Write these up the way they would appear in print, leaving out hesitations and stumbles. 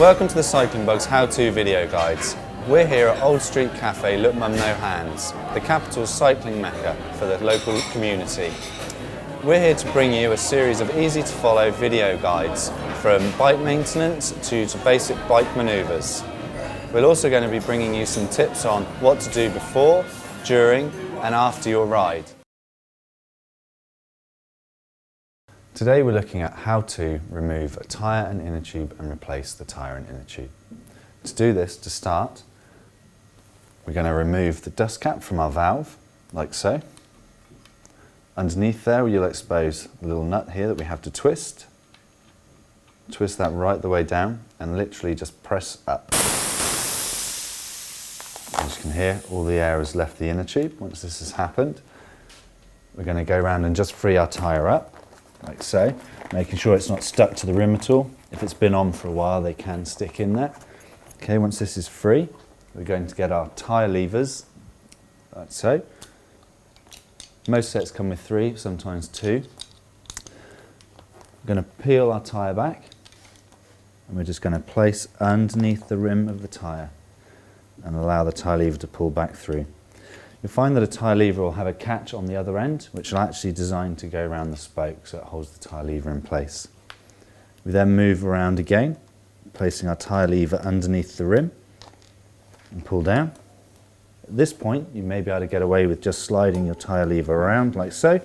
Welcome to the Cycling Bugs how-to video guides. We're here at Old Street Cafe, Look Mum No Hands, the capital's cycling mecca for the local community. We're here to bring you a series of easy to follow video guides from bike maintenance to basic bike manoeuvres. We're also going to be bringing you some tips on what to do before, during and after your ride. Today we're looking at how to remove a tyre and inner tube and replace the tyre and inner tube. To do this, to start, we're going to remove the dust cap from our valve, like so. Underneath there you'll expose a little nut here that we have to twist. Twist that right the way down and literally just press up. As you can hear, all the air has left the inner tube. Once this has happened, we're going to go around and just free our tyre up, like so, making sure it's not stuck to the rim at all. If it's been on for a while, they can stick in there. Okay, once this is free, we're going to get our tyre levers, like so. Most sets come with 3, sometimes 2. We're going to peel our tyre back, and we're just going to place underneath the rim of the tyre and allow the tyre lever to pull back through. You'll find that a tyre lever will have a catch on the other end, which will actually designed to go around the spoke so it holds the tyre lever in place. We then move around again, placing our tyre lever underneath the rim and pull down. At this point, you may be able to get away with just sliding your tyre lever around like so,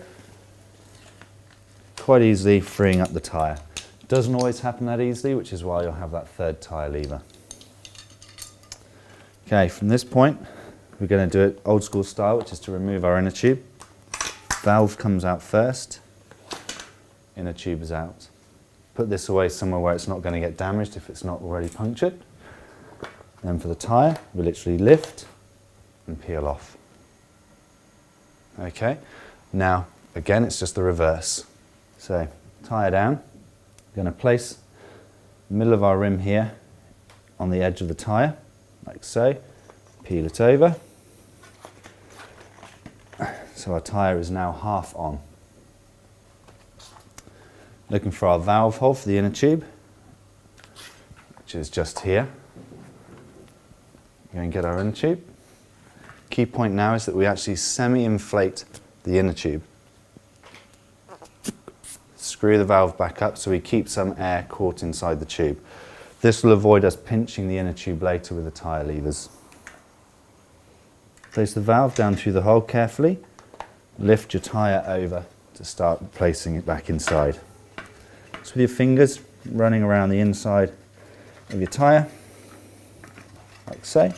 quite easily freeing up the tyre. It doesn't always happen that easily, which is why you'll have that third tyre lever. Okay, from this point, we're going to do it old school style, which is to remove our inner tube. Valve comes out first, inner tube is out. Put this away somewhere where it's not going to get damaged if it's not already punctured. Then for the tyre, we literally lift and peel off. Okay, now again it's just the reverse. So tyre down, we're going to place the middle of our rim here on the edge of the tyre, like so, peel it over. So our tyre is now half on. Looking for our valve hole for the inner tube, which is just here. We're going to get our inner tube. Key point now is that we actually semi-inflate the inner tube. Screw the valve back up so we keep some air caught inside the tube. This will avoid us pinching the inner tube later with the tyre levers. Place the valve down through the hole carefully. Lift your tyre over to start placing it back inside. So with your fingers running around the inside of your tyre, like so.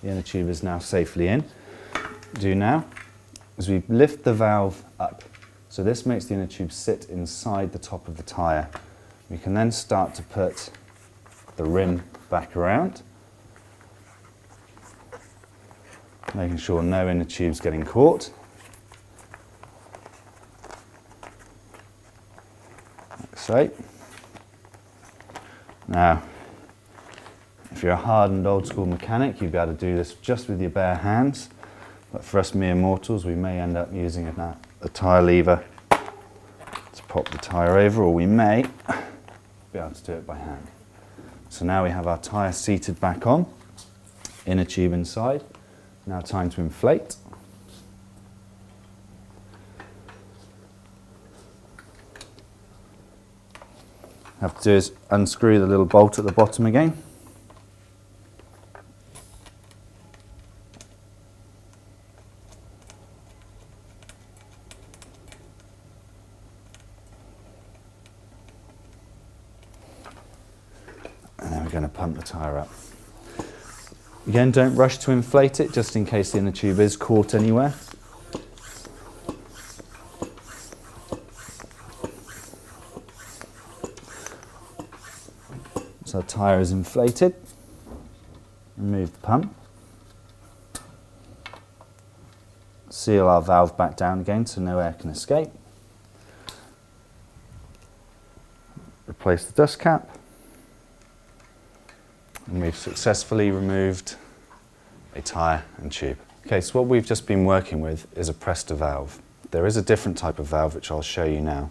The inner tube is now safely in. What we do now is we lift the valve up. So this makes the inner tube sit inside the top of the tyre. We can then start to put the rim back around, making sure no inner tube's getting caught. Like so. Now, if you're a hardened old school mechanic, you'd be able to do this just with your bare hands. But for us mere mortals, we may end up using a tyre lever to pop the tyre over, or we may be able to do it by hand. So now we have our tyre seated back on, inner tube inside. Now time to inflate. What you have to do is unscrew the little bolt at the bottom again. And then we're going to pump the tyre up. Again, don't rush to inflate it, just in case the inner tube is caught anywhere. So our tyre is inflated. Remove the pump. Seal our valve back down again so no air can escape. Replace the dust cap. And we've successfully removed a tyre and tube. Okay, so what we've just been working with is a Presta valve. There is a different type of valve which I'll show you now.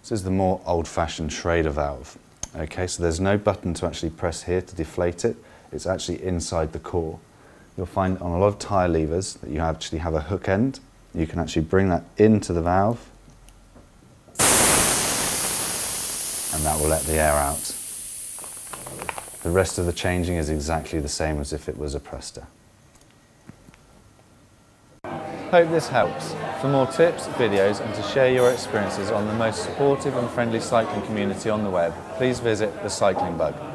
This is the more old-fashioned Schrader valve. Okay, so there's no button to actually press here to deflate it. It's actually inside the core. You'll find on a lot of tyre levers that you actually have a hook end. You can actually bring that into the valve and that will let the air out. The rest of the changing is exactly the same as if it was a Presta. Hope this helps. For more tips, videos and to share your experiences on the most supportive and friendly cycling community on the web, please visit The Cycling Bug.